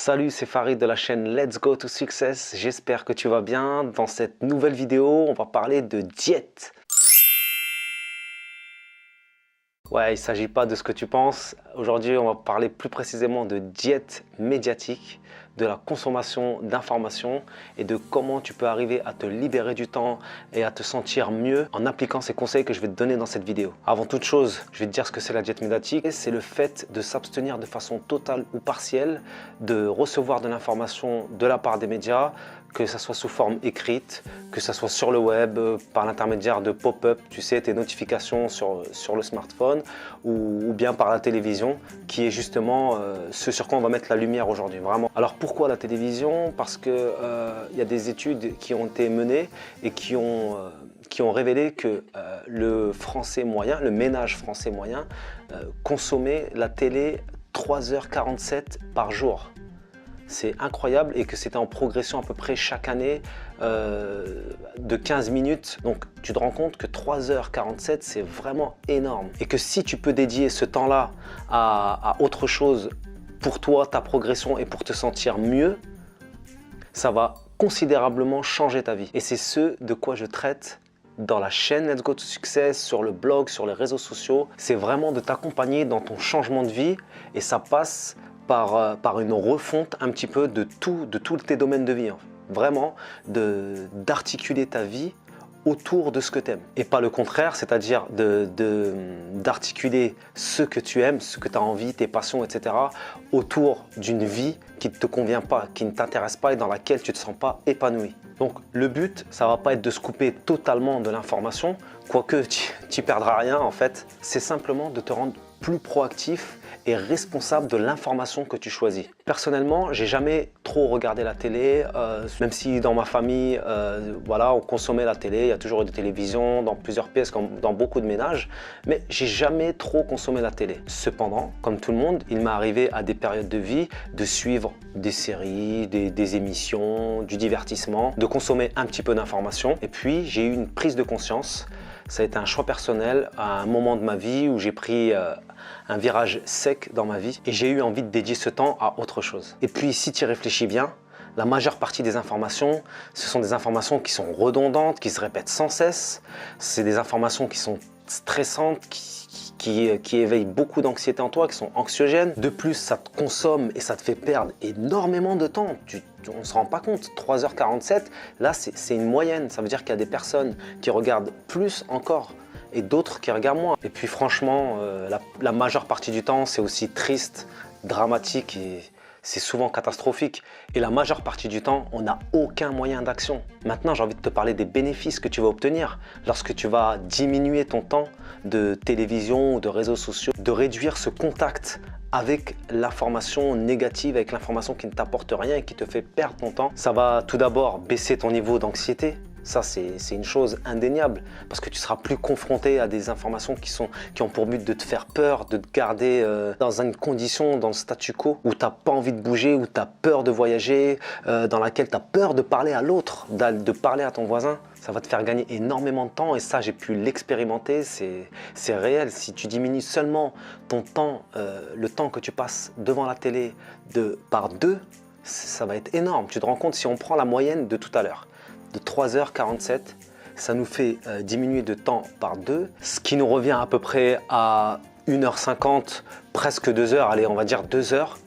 Salut, c'est Farid de la chaîne Let's Go to Success. J'espère que tu vas bien. Dans cette nouvelle vidéo, on va parler de diète. Ouais, il ne s'agit pas de ce que tu penses. Aujourd'hui, on va parler plus précisément de diète médiatique, de la consommation d'informations et de comment tu peux arriver à te libérer du temps et à te sentir mieux en appliquant ces conseils que je vais te donner dans cette vidéo. Avant toute chose, je vais te dire ce que c'est la diète médiatique. C'est le fait de s'abstenir de façon totale ou partielle de recevoir de l'information de la part des médias, que ça soit sous forme écrite, que ça soit sur le web, par l'intermédiaire de pop-up, tu sais, tes notifications sur le smartphone, ou bien par la télévision, qui est justement ce sur quoi on va mettre la lumière aujourd'hui, vraiment. Alors pourquoi la télévision? Parce que y a des études qui ont été menées et qui ont révélé que le français moyen, le ménage français moyen, consommait la télé 3h47 par jour. C'est incroyable et que c'était en progression à peu près chaque année de 15 minutes. Donc tu te rends compte que 3h47 c'est vraiment énorme. Et que si tu peux dédier ce temps-là à autre chose pour toi, ta progression et pour te sentir mieux, ça va considérablement changer ta vie. Et c'est ce de quoi je traite dans la chaîne Let's Go to Success, sur le blog, sur les réseaux sociaux. C'est vraiment de t'accompagner dans ton changement de vie et ça passe par une refonte un petit peu de tous tes domaines de vie. Hein. Vraiment, d'articuler ta vie autour de ce que tu aimes. Et pas le contraire, c'est-à-dire d'articuler ce que tu aimes, ce que tu as envie, tes passions, etc. autour d'une vie qui ne te convient pas, qui ne t'intéresse pas et dans laquelle tu ne te sens pas épanoui. Donc le but, ça ne va pas être de se couper totalement de l'information, quoique tu n'y perdras rien en fait. C'est simplement de te rendre plus proactif et responsable de l'information que tu choisis. Personnellement, j'ai jamais trop regardé la télé, même si dans ma famille, voilà, on consommait la télé, il y a toujours eu des télévisions dans plusieurs pièces, comme dans beaucoup de ménages, mais j'ai jamais trop consommé la télé. Cependant, comme tout le monde, il m'est arrivé à des périodes de vie de suivre des séries, des émissions, du divertissement, de consommer un petit peu d'informations, et puis j'ai eu une prise de conscience. Ça a été un choix personnel à un moment de ma vie où j'ai pris un virage sec dans ma vie et j'ai eu envie de dédier ce temps à autre chose. Et puis si tu y réfléchis bien, la majeure partie des informations, ce sont des informations qui sont redondantes, qui se répètent sans cesse. C'est des informations qui sont stressantes, qui éveillent beaucoup d'anxiété en toi, qui sont anxiogènes. De plus, ça te consomme et ça te fait perdre énormément de temps. On ne se rend pas compte, 3h47, là c'est une moyenne. Ça veut dire qu'il y a des personnes qui regardent plus encore et d'autres qui regardent moins. Et puis franchement, la majeure partie du temps, c'est aussi triste, dramatique et c'est souvent catastrophique. Et la majeure partie du temps, on n'a aucun moyen d'action. Maintenant, j'ai envie de te parler des bénéfices que tu vas obtenir lorsque tu vas diminuer ton temps de télévision ou de réseaux sociaux, de réduire ce contact avec l'information négative, avec l'information qui ne t'apporte rien et qui te fait perdre ton temps. Ça va tout d'abord baisser ton niveau d'anxiété. Ça, c'est une chose indéniable parce que tu seras plus confronté à des informations qui ont pour but de te faire peur, de te garder dans une condition, dans le statu quo où tu n'as pas envie de bouger, où tu as peur de voyager, dans laquelle tu as peur de parler à l'autre, de parler à ton voisin. Ça va te faire gagner énormément de temps et ça, j'ai pu l'expérimenter, c'est réel. Si tu diminues seulement ton temps, le temps que tu passes devant la télé par 2, ça va être énorme. Tu te rends compte si on prend la moyenne de tout à l'heure, de 3h47, ça nous fait diminuer de temps par 2, ce qui nous revient à peu près à 1h50, presque 2h, allez on va dire 2 heures,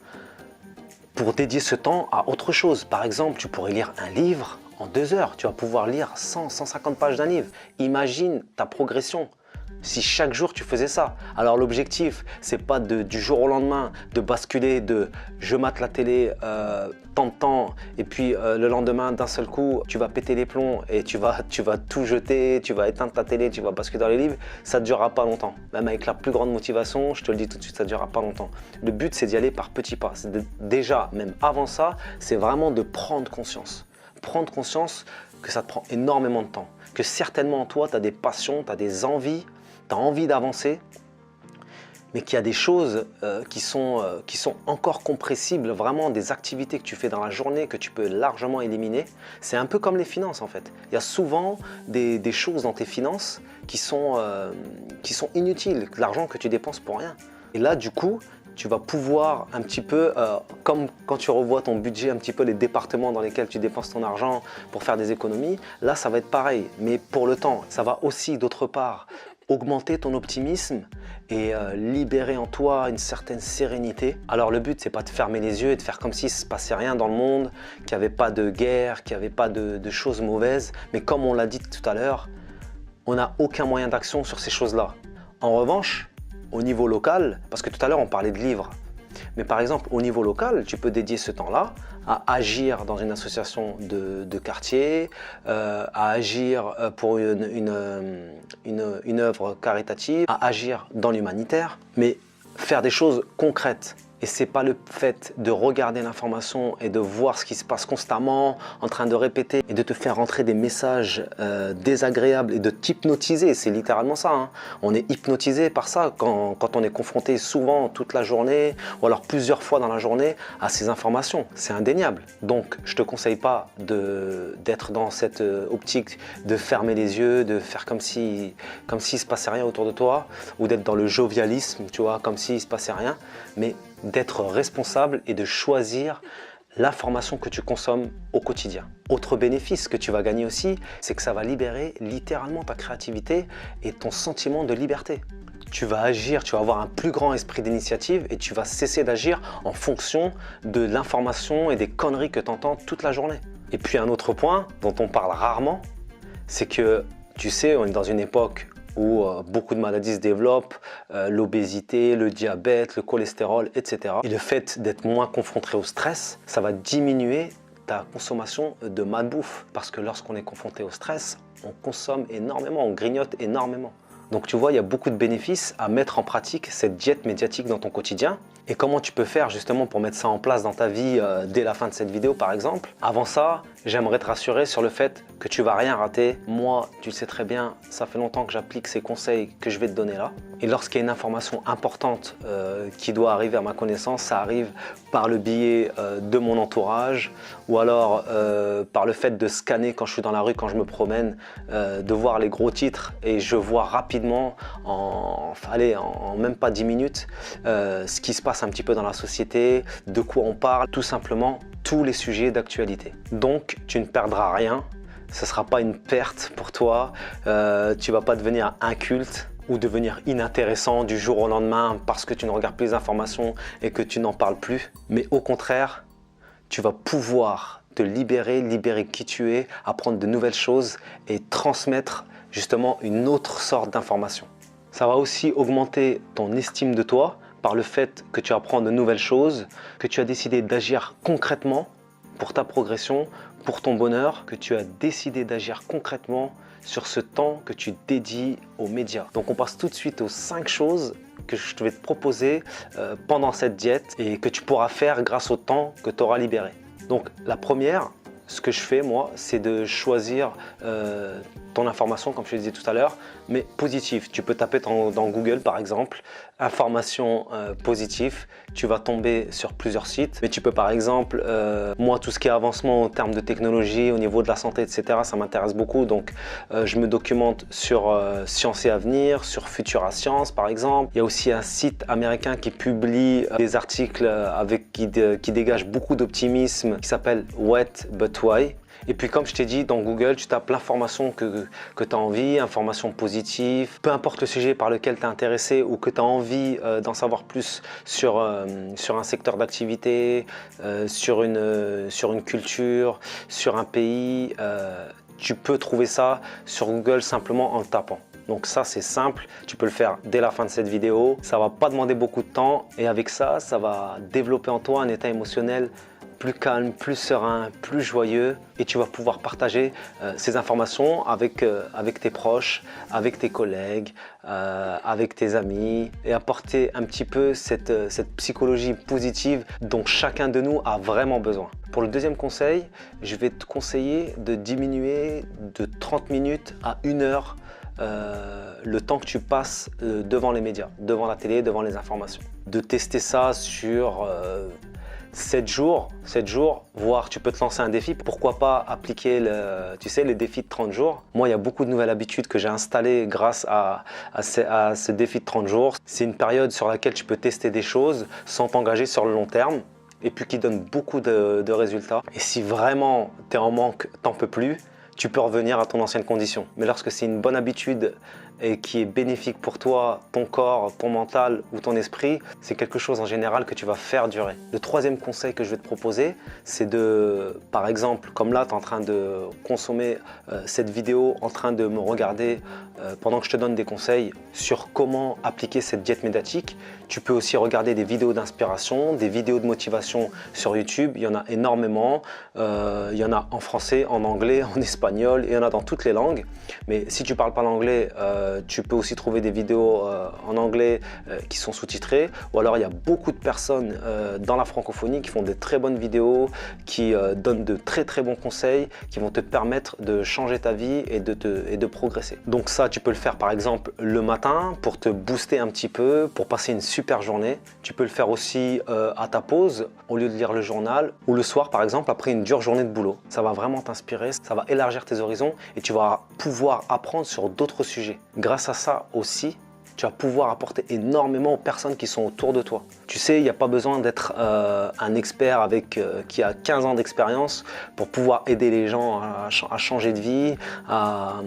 pour dédier ce temps à autre chose. Par exemple, tu pourrais lire un livre en 2 heures, tu vas pouvoir lire 100-150 pages d'un livre. Imagine ta progression. Si chaque jour tu faisais ça. Alors l'objectif, c'est pas du jour au lendemain de basculer de je mate la télé tant de temps et puis le lendemain d'un seul coup tu vas péter les plombs et tu vas tout jeter, tu vas éteindre ta télé, tu vas basculer dans les livres. Ça ne durera pas longtemps. Même avec la plus grande motivation, je te le dis tout de suite, ça ne durera pas longtemps. Le but c'est d'y aller par petits pas. Déjà, même avant ça, c'est vraiment de prendre conscience. Prendre conscience que ça te prend énormément de temps. Que certainement en toi, tu as des passions, tu as des envies, tu as envie d'avancer, mais qu'il y a des choses qui sont encore compressibles, vraiment des activités que tu fais dans la journée que tu peux largement éliminer. C'est un peu comme les finances en fait. Il y a souvent des choses dans tes finances qui sont inutiles, l'argent que tu dépenses pour rien. Et là du coup, tu vas pouvoir un petit peu, comme quand tu revois ton budget, un petit peu les départements dans lesquels tu dépenses ton argent pour faire des économies, là ça va être pareil, mais pour le temps. Ça va aussi d'autre part augmenter ton optimisme et libérer en toi une certaine sérénité. Alors le but, c'est pas de fermer les yeux et de faire comme s'il ne se passait rien dans le monde, qu'il n'y avait pas de guerre, qu'il n'y avait pas de choses mauvaises, mais comme on l'a dit tout à l'heure, on n'a aucun moyen d'action sur ces choses-là. En revanche, au niveau local, parce que tout à l'heure on parlait de livres, mais par exemple au niveau local, tu peux dédier ce temps-là à agir dans une association de quartier, à agir pour une œuvre caritative, à agir dans l'humanitaire, mais faire des choses concrètes. Et ce n'est pas le fait de regarder l'information et de voir ce qui se passe constamment, en train de répéter et de te faire rentrer des messages désagréables et de t'hypnotiser. C'est littéralement ça, hein. On est hypnotisé par ça quand on est confronté souvent toute la journée ou alors plusieurs fois dans la journée à ces informations. C'est indéniable. Donc je ne te conseille pas d'être dans cette optique de fermer les yeux, de faire comme s'il ne se passait rien autour de toi ou d'être dans le jovialisme, tu vois, comme s'il ne se passait rien. Mais d'être responsable et de choisir l'information que tu consommes au quotidien. Autre bénéfice que tu vas gagner aussi, c'est que ça va libérer littéralement ta créativité et ton sentiment de liberté. Tu vas agir, tu vas avoir un plus grand esprit d'initiative et tu vas cesser d'agir en fonction de l'information et des conneries que tu entends toute la journée. Et puis un autre point dont on parle rarement, c'est que tu sais, on est dans une époque où beaucoup de maladies se développent, l'obésité, le diabète, le cholestérol, etc. Et le fait d'être moins confronté au stress, ça va diminuer ta consommation de malbouffe. Parce que lorsqu'on est confronté au stress, on consomme énormément, on grignote énormément. Donc tu vois, il y a beaucoup de bénéfices à mettre en pratique cette diète médiatique dans ton quotidien. Et comment tu peux faire justement pour mettre ça en place dans ta vie dès la fin de cette vidéo par exemple. Avant ça, j'aimerais te rassurer sur le fait que tu vas rien rater. Moi, tu le sais très bien, ça fait longtemps que j'applique ces conseils que je vais te donner là. Et lorsqu'il y a une information importante qui doit arriver à ma connaissance, ça arrive par le biais de mon entourage ou alors par le fait de scanner quand je suis dans la rue, quand je me promène, de voir les gros titres et je vois rapidement, en même pas 10 minutes, ce qui se passe un petit peu dans la société, de quoi on parle, tout simplement tous les sujets d'actualité. Donc tu ne perdras rien, ce ne sera pas une perte pour toi, tu ne vas pas devenir inculte ou devenir inintéressant du jour au lendemain parce que tu ne regardes plus les informations et que tu n'en parles plus. Mais au contraire, tu vas pouvoir te libérer qui tu es, apprendre de nouvelles choses et transmettre justement une autre sorte d'information. Ça va aussi augmenter ton estime de toi par le fait que tu apprends de nouvelles choses, que tu as décidé d'agir concrètement pour ta progression, pour ton bonheur, que tu as décidé d'agir concrètement sur ce temps que tu dédies aux médias. Donc on passe tout de suite aux 5 choses que je vais te proposer pendant cette diète et que tu pourras faire grâce au temps que tu auras libéré. Donc la première, ce que je fais moi, c'est de choisir ton information, comme je te disais tout à l'heure, mais positive. Tu peux taper dans Google par exemple, information positive, tu vas tomber sur plusieurs sites, mais tu peux par exemple, moi tout ce qui est avancement en termes de technologie, au niveau de la santé, etc., ça m'intéresse beaucoup, donc je me documente sur Science et Avenir, sur Futura Science par exemple. Il y a aussi un site américain qui publie des articles qui dégagent beaucoup d'optimisme, qui s'appelle What But Why. Et puis comme je t'ai dit, dans Google, tu tapes l'information que tu as envie, information positive, peu importe le sujet par lequel tu es intéressé ou que tu as envie d'en savoir plus sur un secteur d'activité, sur une culture, sur un pays, tu peux trouver ça sur Google simplement en le tapant. Donc ça c'est simple, tu peux le faire dès la fin de cette vidéo, ça va pas demander beaucoup de temps et avec ça, ça va développer en toi un état émotionnel plus calme, plus serein, plus joyeux et tu vas pouvoir partager ces informations avec tes proches, avec tes collègues, avec tes amis et apporter un petit peu cette psychologie positive dont chacun de nous a vraiment besoin. Pour le deuxième conseil, je vais te conseiller de diminuer de 30 minutes à 1 heure le temps que tu passes devant les médias, devant la télé, devant les informations. De tester ça sur 7 jours, voire tu peux te lancer un défi. Pourquoi pas appliquer les défis de 30 jours. Moi, il y a beaucoup de nouvelles habitudes que j'ai installées grâce à ce défi de 30 jours. C'est une période sur laquelle tu peux tester des choses sans t'engager sur le long terme et puis qui donne beaucoup de résultats. Et si vraiment tu es en manque, t'en peux plus, tu peux revenir à ton ancienne condition. Mais lorsque c'est une bonne habitude et qui est bénéfique pour toi, ton corps, ton mental ou ton esprit, c'est quelque chose en général que tu vas faire durer. Le troisième conseil que je vais te proposer, c'est de, par exemple, comme là, tu es en train de consommer cette vidéo, en train de me regarder pendant que je te donne des conseils sur comment appliquer cette diète médiatique. Tu peux aussi regarder des vidéos d'inspiration, des vidéos de motivation sur YouTube. Il y en a énormément. Il y en a en français, en anglais, en espagnol, et il y en a dans toutes les langues. Mais si tu ne parles pas l'anglais, tu peux aussi trouver des vidéos en anglais qui sont sous-titrées. Ou alors il y a beaucoup de personnes dans la francophonie qui font des très bonnes vidéos, qui donnent de très très bons conseils, qui vont te permettre de changer ta vie et de progresser. Donc ça, tu peux le faire par exemple le matin pour te booster un petit peu, pour passer une super journée. Tu peux le faire aussi à ta pause, au lieu de lire le journal, ou le soir par exemple après une dure journée de boulot. Ça va vraiment t'inspirer, ça va élargir tes horizons et tu vas pouvoir apprendre sur d'autres sujets. Grâce à ça aussi, tu vas pouvoir apporter énormément aux personnes qui sont autour de toi. Tu sais, il n'y a pas besoin d'être un expert qui a 15 ans d'expérience pour pouvoir aider les gens à changer de vie, à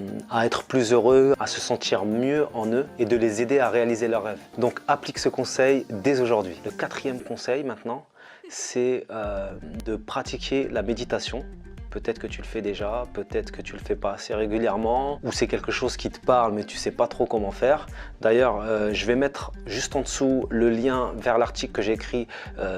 être plus heureux, à se sentir mieux en eux et de les aider à réaliser leurs rêves. Donc applique ce conseil dès aujourd'hui. Le quatrième conseil maintenant, c'est de pratiquer la méditation. Peut-être que tu le fais déjà, peut-être que tu le fais pas assez régulièrement, ou c'est quelque chose qui te parle mais tu sais pas trop comment faire. D'ailleurs, je vais mettre juste en dessous le lien vers l'article que j'ai écrit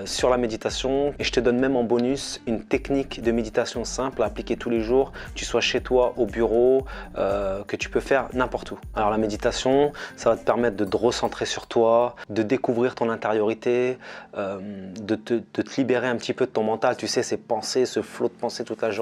sur la méditation, et je te donne même en bonus une technique de méditation simple à appliquer tous les jours, que tu sois chez toi, au bureau, que tu peux faire n'importe où. Alors la méditation, ça va te permettre de te recentrer sur toi, de découvrir ton intériorité, de te libérer un petit peu de ton mental, tu sais, ces pensées, ce flot de pensées toute la journée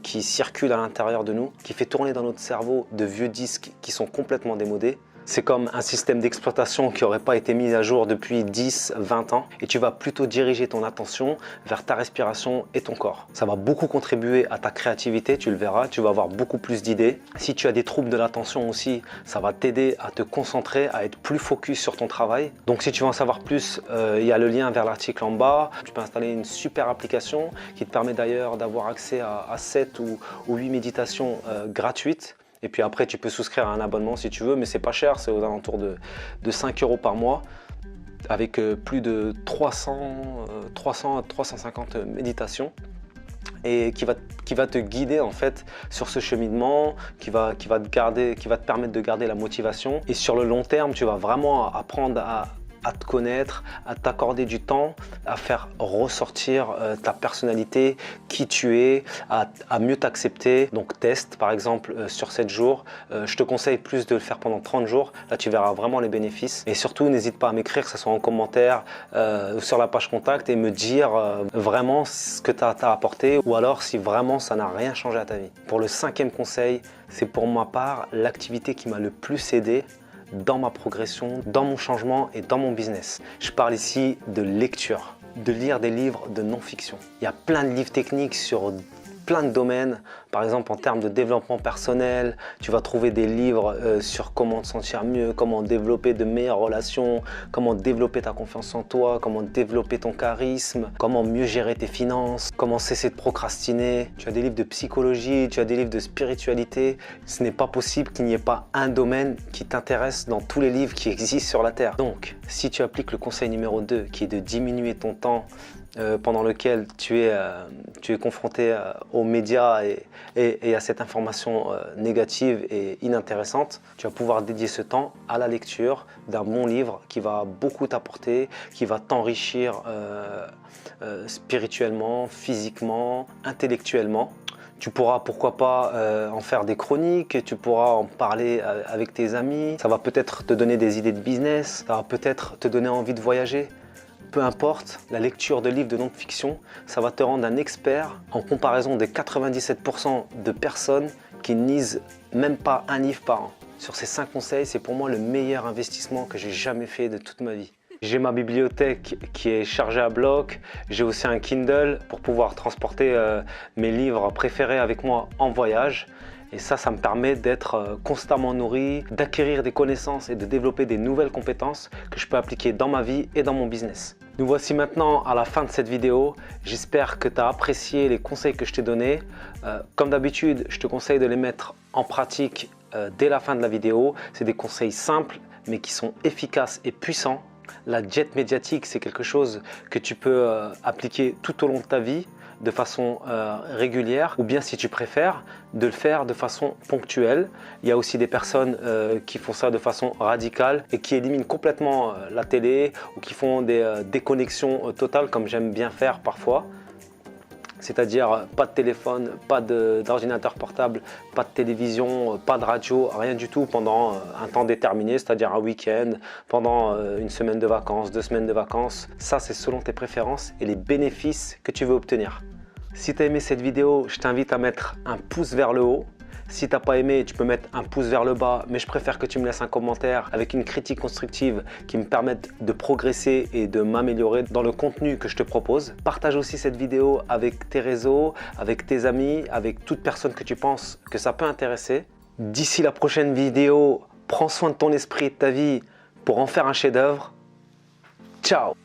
qui circule à l'intérieur de nous, qui fait tourner dans notre cerveau de vieux disques qui sont complètement démodés. C'est comme un système d'exploitation qui n'aurait pas été mis à jour depuis 10, 20 ans, et tu vas plutôt diriger ton attention vers ta respiration et ton corps. Ça va beaucoup contribuer à ta créativité, tu le verras, tu vas avoir beaucoup plus d'idées. Si tu as des troubles de l'attention aussi, ça va t'aider à te concentrer, à être plus focus sur ton travail. Donc si tu veux en savoir plus, il y a le lien vers l'article en bas. Tu peux installer une super application qui te permet d'ailleurs d'avoir accès à 7 ou 8 méditations gratuites. Et puis après, tu peux souscrire à un abonnement si tu veux, mais c'est pas cher, c'est aux alentours de 5 € par mois, avec plus de 350 méditations, et qui va te guider en fait sur ce cheminement, qui va te permettre de garder la motivation. Et sur le long terme, tu vas vraiment apprendre à te connaître, à t'accorder du temps, à faire ressortir ta personnalité, qui tu es, à mieux t'accepter. Donc teste par exemple sur 7 jours. Je te conseille plus de le faire pendant 30 jours. Là tu verras vraiment les bénéfices. Et surtout n'hésite pas à m'écrire, que ce soit en commentaire ou sur la page contact, et me dire vraiment ce que tu as apporté, ou alors si vraiment ça n'a rien changé à ta vie. Pour le cinquième conseil, c'est pour ma part l'activité qui m'a le plus aidé dans ma progression, dans mon changement et dans mon business. Je parle ici de lecture, de lire des livres de non-fiction. Il y a plein de livres techniques sur plein de domaines. Par exemple, en termes de développement personnel, tu vas trouver des livres sur comment te sentir mieux, comment développer de meilleures relations, comment développer ta confiance en toi, comment développer ton charisme, comment mieux gérer tes finances, comment cesser de procrastiner. Tu as des livres de psychologie, tu as des livres de spiritualité. Ce n'est pas possible qu'il n'y ait pas un domaine qui t'intéresse dans tous les livres qui existent sur la Terre. Donc, si tu appliques le conseil numéro 2, qui est de diminuer ton temps pendant lequel tu es confronté aux médias et à cette information négative et inintéressante, tu vas pouvoir dédier ce temps à la lecture d'un bon livre qui va beaucoup t'apporter, qui va t'enrichir spirituellement, physiquement, intellectuellement. Tu pourras pourquoi pas en faire des chroniques, tu pourras en parler avec tes amis, ça va peut-être te donner des idées de business, ça va peut-être te donner envie de voyager. Peu importe, la lecture de livres de non-fiction, ça va te rendre un expert en comparaison des 97% de personnes qui ne lisent même pas un livre par an. Sur ces 5 conseils, c'est pour moi le meilleur investissement que j'ai jamais fait de toute ma vie. J'ai ma bibliothèque qui est chargée à bloc. J'ai aussi un Kindle pour pouvoir transporter mes livres préférés avec moi en voyage. Et ça me permet d'être constamment nourri, d'acquérir des connaissances et de développer des nouvelles compétences que je peux appliquer dans ma vie et dans mon business. Nous voici maintenant à la fin de cette vidéo. J'espère que tu as apprécié les conseils que je t'ai donnés. Comme d'habitude, je te conseille de les mettre en pratique dès la fin de la vidéo. C'est des conseils simples mais qui sont efficaces et puissants. La jet médiatique, c'est quelque chose que tu peux appliquer tout au long de ta vie de façon régulière, ou bien si tu préfères de le faire de façon ponctuelle. Il y a aussi des personnes qui font ça de façon radicale et qui éliminent complètement la télé ou qui font des déconnexions totales comme j'aime bien faire parfois. C'est-à-dire pas de téléphone, pas d'ordinateur portable, pas de télévision, pas de radio, rien du tout pendant un temps déterminé, c'est-à-dire un week-end, pendant une semaine de vacances, 2 semaines de vacances. Ça, c'est selon tes préférences et les bénéfices que tu veux obtenir. Si tu as aimé cette vidéo, je t'invite à mettre un pouce vers le haut. Si tu n'as pas aimé, tu peux mettre un pouce vers le bas, mais je préfère que tu me laisses un commentaire avec une critique constructive qui me permette de progresser et de m'améliorer dans le contenu que je te propose. Partage aussi cette vidéo avec tes réseaux, avec tes amis, avec toute personne que tu penses que ça peut intéresser. D'ici la prochaine vidéo, prends soin de ton esprit et de ta vie pour en faire un chef-d'œuvre. Ciao!